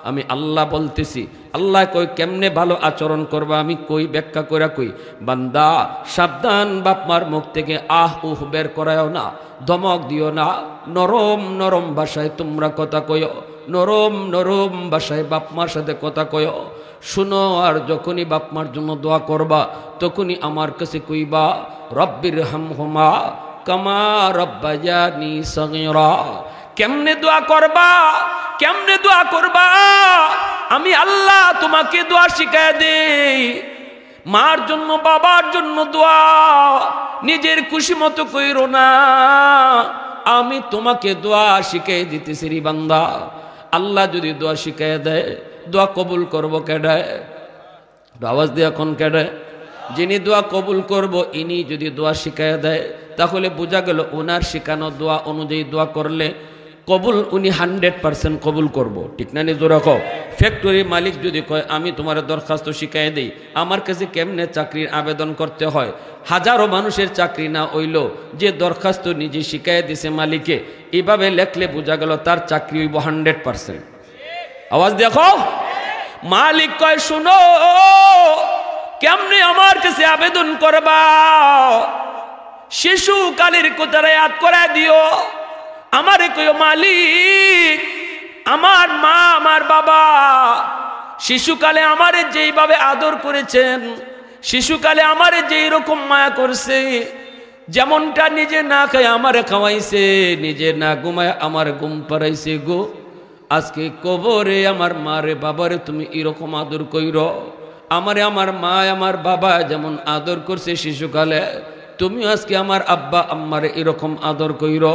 আমি আল্লাহ বলতেছি আল্লাহ কই কেমনে ভালো আচরণ করবা আমি কই ব্যাখ্যা করে কই বান্দা সাবধান বাপ মার মুখ থেকে আহ উহ বের করায়ও না ধমক দিও না নরম নরম ভাষায় তোমরা কথা কইও নরম নরম ভাষায় বাপ মার সাথে কথা কইও শুনো আর যখনই বাপ মার জন্য দোয়া করবা তখনই আমার কাছে কইবা রব্বির হামহুমা কামা রব্বায়ানি সগীরা কেমনে দোয়া করবা কেমনে দোয়া করবা আমি আল্লাহ তোমাকে দোয়া শিখায় দেই মার জন্য বাবার জন্য দোয়া নিজের খুশি মতো কইরো না আমি তোমাকে দোয়া শিখাই দিতেছি রে বান্দা আল্লাহ যদি দোয়া শিখায় দেয় দোয়া কবুল করবো কেডা আওয়াজ দিয়ে এখন কেডা যিনি দোয়া কবুল করব ইনি যদি দোয়া শিখায় দেয় তাহলে বোঝা গেল ওনার শিখানো দোয়া অনুযায়ী দোয়া করলে কবুল উনি 100% কবুল করব ঠিক না নিজে রাখো ফ্যাক্টরি মালিক যদি কয় আমি তোমার দরখাস্ত শিখাই দেই আমার কাছে কেমনে চাকরির আবেদন করতে হয় হাজারো মানুষের চাকরি না হইল যে দরখাস্ত নিজে শিখাই দিছে মালিকে এইভাবে লেখলে বোঝা গেল তার চাকরি হইব 100%। আওয়াজ দেখো মালিক কয় শুনো কেমনে আমার কাছে আবেদন করবা শিশু কালের কোথায় ইয়াদ করে দিও আমারে কইও মালিক আমার মা আমার বাবা শিশুকালে আমারে যেইভাবে আদর করেছেন শিশুকালে আমারে যেই রকম মায়া করছে যেমনটা নিজে না খায় আমারে খাওয়াইছে নিজে না ঘুমায় আমার ঘুম পাড়াইছে গো আজকে কবরে আমার মারে বাবারে তুমি এরকম আদর কইরো আমারে আমার মা আমার বাবা যেমন আদর করছে শিশুকালে তুমি আজকে আমার আব্বা আম্মারে এরকম আদর কইরো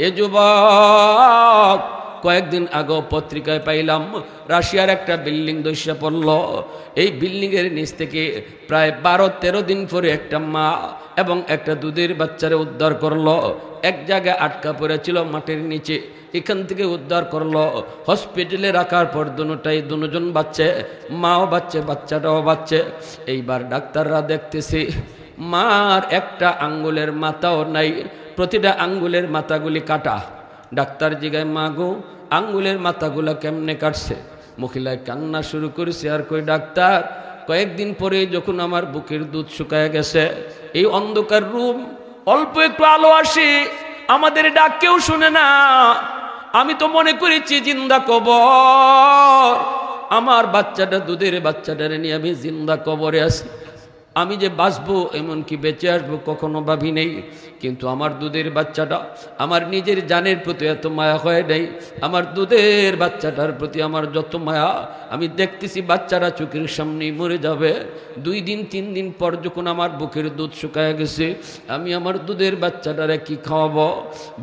এ যুবক কয়েকদিন আগে পত্রিকায় পাইলাম রাশিয়ার একটা বিল্ডিং ধসে পড়ল এই বিল্ডিং এর নিচ থেকে প্রায় 12-13 দিন পরে একটা মা এবং একটা দুধের বাচ্চারে উদ্ধার করলো এক জায়গায় আটকা পড়েছিল মাটির নিচে এখান থেকে উদ্ধার করলো হসপিটালে রাখার পর দুজন বাচ্চা মাও বাচ্চা বাচ্চাটাও বাচ্চা এইবার ডাক্তাররা দেখতেছে মার একটা আঙ্গুলের মাথাও নাই প্রতিটা আঙ্গুলের মাথাগুলি কাটা ডাক্তার জিগায় মা গো আঙ্গুলের মাথাগুলা কেমনে কাটছে মহিলায় কান্না শুরু করেছে আর কই ডাক্তার কয়েকদিন পরে যখন আমার বুকের দুধ শুকায় গেছে এই অন্ধকার রুম অল্প একটু আলো আসে আমাদের ডাক কেউ শুনে না আমি তো মনে করেছি জিন্দা কবর আমার বাচ্চাটা দুধের বাচ্চাটারে নিয়ে আমি জিন্দা কবরে আছি আমি যে বাঁচবো এমনকি বেঁচে আসবো কখনো ভাবি নেই কিন্তু আমার দুধের বাচ্চাটা আমার নিজের জানের প্রতি এত মায়া হয় নাই আমার দুধের বাচ্চাটার প্রতি আমার যত মায়া আমি দেখতেছি বাচ্চারা চোখের সামনেই মরে যাবে 2 দিন 3 দিন পর যখন আমার বুকের দুধ শুকায় গেছে আমি আমার দুধের বাচ্চাটারে কি খাওয়াবো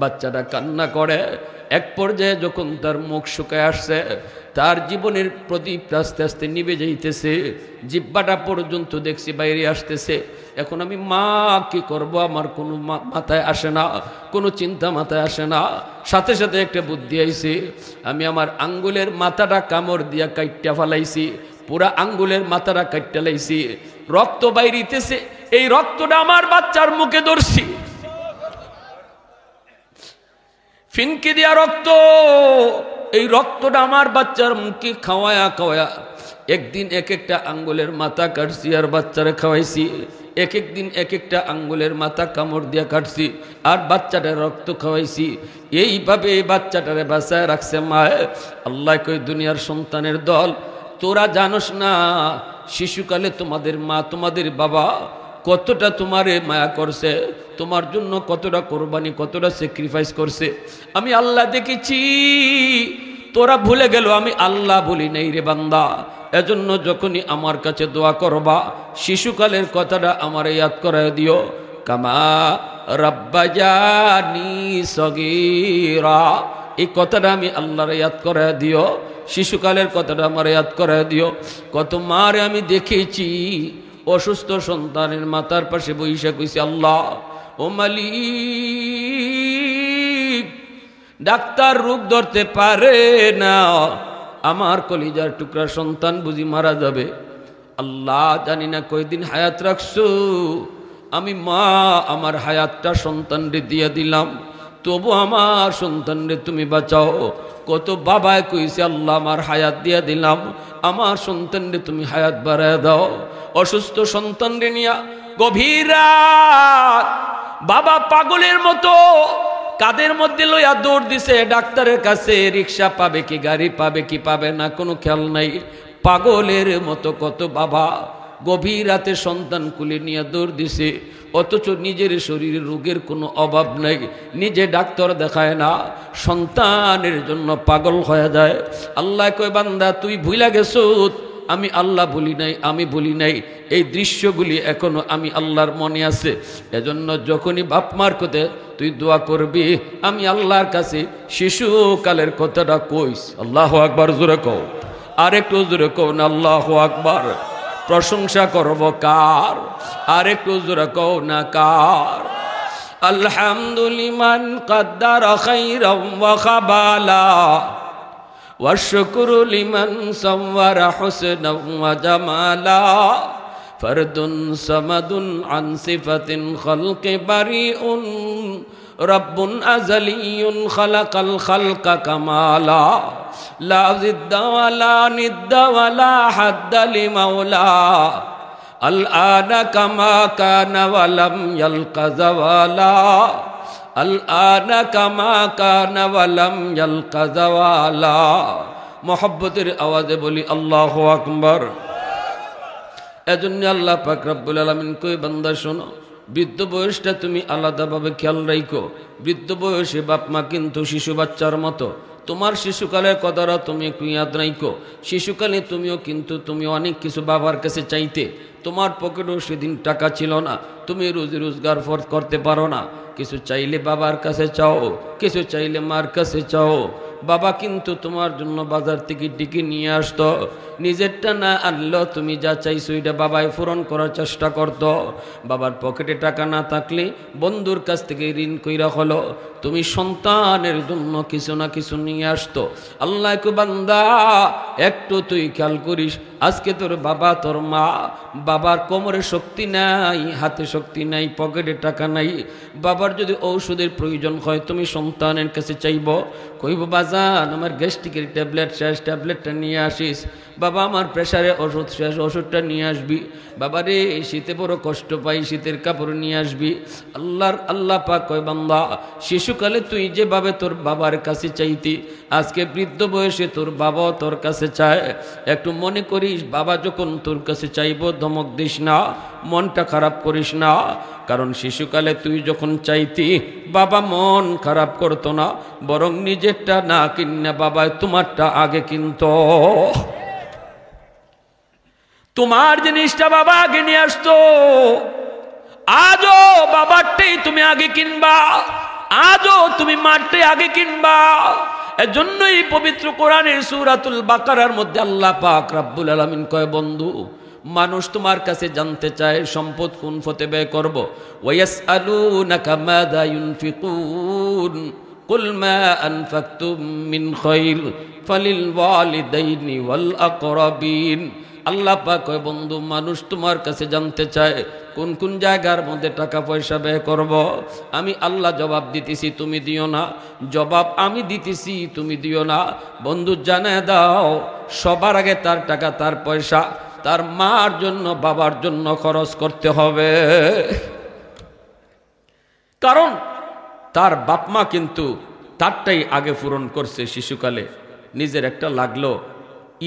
বাচ্চাটা কান্না করে এক পর্যায়ে যখন তার মুখ শুকায় আসছে তার জীবনের প্রদীপ আস্তে আস্তে নিভে যাইতেছে জিহ্বাটা পর্যন্ত দেখছি বাইরে আসতেছে এখন আমি মা কি করব আমার কোনো মাথায় আসে না কোনো চিন্তা মাথায় আসে না সাথে সাথে একটা বুদ্ধি আইছে আমি আমার আঙ্গুলের মাথাটা কামড় দিয়া কাইট্টা ফেলাইছি পুরা আঙ্গুলের মাথাটা কাইট্টা লাইছি রক্ত বাইরিতেছে এই রক্তটা আমার বাচ্চার মুখে ধরছি, ফিনকি দিয়া রক্ত, এই রক্তটা আমার বাচ্চার মুখে খাওয়ায়া খাওয়ায়া একদিন এক একটা আঙ্গুলের মাথা কাটছি আর বাচ্চারে খাওয়াইছি, এক একদিন এক একটা আঙ্গুলের মাথা কামড় দিয়া কাটছি আর বাচ্চাটার রক্ত খাওয়াইছি। এইভাবে এই বাচ্চাটারে বাঁচায় রাখছে মা। আল্লাহ কই দুনিয়ার সন্তানের দল, তোরা জানোস না শিশুকালে তোমাদের মা তোমাদের বাবা কতটা তোমারে মায়া করছে, তোমার জন্য কতটা কোরবানি কতটা স্যাক্রিফাইস করছে। আমি আল্লাহ দেখেছি, তোরা ভুলে গেল আমি আল্লাহ বলি নাই রে বান্দা। এজন্য যখনই আমার কাছে দোয়া করবা শিশুকালের কথাটা আমার ইয়াদ করায় দিও, কামা রাব্বায়ানি সগীরা, এই কথাটা আমি আল্লাহর ইয়াদ করায় দিও, শিশুকালের কথাটা আমার ইয়াদ করায় দিও। কত মারে আমি দেখেছি অসুস্থ সন্তানের মাথার পাশে বইসা কইছে, আল্লাহ ও মালিক, ডাক্তার রোগ ধরতে পারে না, আমার কলিজার টুকরা সন্তান বুঝি মারা যাবে। আল্লাহ জানি না কয়দিন হায়াত রাখছো, আমি মা আমার হায়াতটা সন্তানরে দিয়ে দিলাম, তবু আমার সন্তানরে তুমি বাঁচাও। কত বাবায় কইছে, আল্লাহ আমার হায়াত দিয়ে দিলাম, আমার সন্তানরে তুমি হায়াত বাড়ায় দাও। অসুস্থ সন্তানরে নিয়া গভীর রাত বাবা পাগলের মতো কাদের মধ্যে লইয়া দৌড় দিছে ডাক্তারের কাছে, রিক্সা পাবে কি গাড়ি পাবে কি পাবে না কোনো খেয়াল নাই। পাগলের মতো কত বাবা গভীর রাতে সন্তান কুলে নিয়ে দৌড় দিছে, অথচ নিজের শরীরে রোগের কোনো অভাব নাই, নিজে ডাক্তার দেখায় না, সন্তানের জন্য পাগল হয়ে যায়। আল্লাহ কয় বান্দা তুই ভুলা গেছো, আমি আল্লাহ বলি নাই, আমি বলি নাই। এই দৃশ্যগুলি এখনো আমি আল্লাহর মনে আছে। এজন্য যখনই বাপ মার কথা তুই দোয়া করবি আমি আল্লাহর কাছে শিশুকালের কথাটা কইস। আল্লাহু আকবার জোরে কও, আর একটু জোরে কও না আল্লাহু আকবার। প্রশংসা করব কার, আর একটু জোরে কও না কার। আলহামদুলিমান কদ্দারা খাইরাম ওয়া খাবালা والشكر لمن صور حسنا وجمالا فرد صمد عن صفة خلق بريء رب أزلي خلق الخلق كمالا لا ضد ولا ند ولا حد لمولا الآن كما كان ولم يلق زوالا الآن كما كان ولم يلق زوالا। মোহাব্বতের আওয়াজে বলি আল্লাহু আকবার। এজন্য আল্লাহ পাক রব্বুল আলামিন কই বান্দা শোনো, বৃদ্ধ বয়সটা তুমি আলাদাভাবে খেয়াল রাখো। বৃদ্ধ বয়সে বাপ মা কিন্তু শিশু বাচ্চার মতো, তোমার শিশুকালের কথাটা তুমি একটু ইয়াদ রাখো। শিশুকালে তুমি অনেক কিছু বাবার কাছে চাইতে, তোমার পকেটেও সেদিন টাকা ছিল না, তুমি রুজি রোজগার করতে পারো না, কিছু চাইলে বাবার কাছে চাও, কিছু চাইলে মার কাছে চাও। বাবা কিন্তু তোমার জন্য বাজার থেকে ডেকে নিয়ে আসতো, নিজেরটা না আনলেও তুমি যা চাইছো এটা বাবাই পূরণ করার চেষ্টা করতো। বাবার পকেটে টাকা না থাকলে বন্ধুর কাছ থেকে ঋণ কইরা হলো তুমি সন্তানের জন্য কিছু না কিছু নিয়ে আসতো। আল্লাহ কো বান্দা একটু তুই খেয়াল করিস, আজকে তোর বাবা তোর মা, বাবার কোমরে শক্তি নাই, হাতে শক্তি নাই, পকেটে টাকা নাই, বাবার যদি ঔষধের প্রয়োজন হয় তুমি সন্তানের কাছে চাইব, কইব বাজান আমার গ্যাস্ট্রিকের ট্যাবলেট শেষ, ট্যাবলেটটা নিয়ে আসিস। বাবা আমার প্রেশারে ওষুধ শেষ, ওষুধটা নিয়ে আসবি। বাবা রে শীতে বড় কষ্ট পাই, শীতের কাপড় নিয়ে আসবি। আল্লাহ পাক কয় বান্দা শিশুকালে তুই যেভাবে তোর বাবার কাছে চাইতি, আজকে বৃদ্ধ বয়সে তোর বাবাও তোর কাছে চায়। একটু মনে করিস বাবা যখন তোর কাছে চাইব ধমক দিস না, মনটা খারাপ করিস না, কারণ শিশুকালে তুই যখন চাইতি বাবা মন খারাপ করতো না, বরং নিজেরটা না কিনে বাবা তোমারটা আগে কিনতো। তোমার জিনিসটা বাবা আগে নিয়ে আসতো, আজও বাবারটাই তুমি আগে কিনবা, আজও তুমি মারটাই আগে কিনবা। এজন্যই পবিত্র কোরআনের সূরাতুল বাকারার মধ্যে আল্লাহ পাক রব্বুল আলামিন কয় বন্ধু মানুষ তোমার কাছে জানতে চায় সম্পদ কোন পথে ব্যয় করব। ওয়ায়াসআলুনাকা মাযা ইউনফিকুন কুল মা আনফাকতুম মিন খায়র ফালিল ওয়ালিদাইনি ওয়াল আকরাবিন। আল্লাহ পাক কয় বন্ধু মানুষ তোমার কাছে জানতে চায় কোন কোন জায়গার মধ্যে টাকা পয়সা ব্যয় করব। আমি আল্লাহ জবাব দিতেছি, তুমি দিও না। জবাব আমি দিতেছি, তুমি দিও না। বন্ধু জানায় দাও, সবার আগে তার টাকা, তার পয়সা তার মার জন্য, বাবার জন্য খরচ করতে হবে। কারণ তার বাপ মা কিন্তু তারটাই আগে পূরণ করছে শিশুকালে। নিজের একটা লাগলো,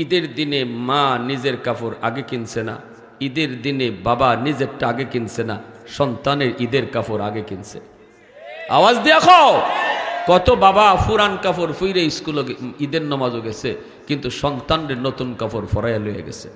ঈদের দিনে মা নিজের কাপড় আগে কিনছে না, ঈদের দিনে বাবা নিজেরটা আগে কিনছে না, সন্তানের ঈদের কাপড় আগে কিনছে। আওয়াজ দেখো, কত বাবা পুরান কাপড় ফুইরে স্কুলে ঈদের নামাজও গেছে, কিন্তু সন্তানদের নতুন কাপড় ফরাইয়া লয়ে গেছে।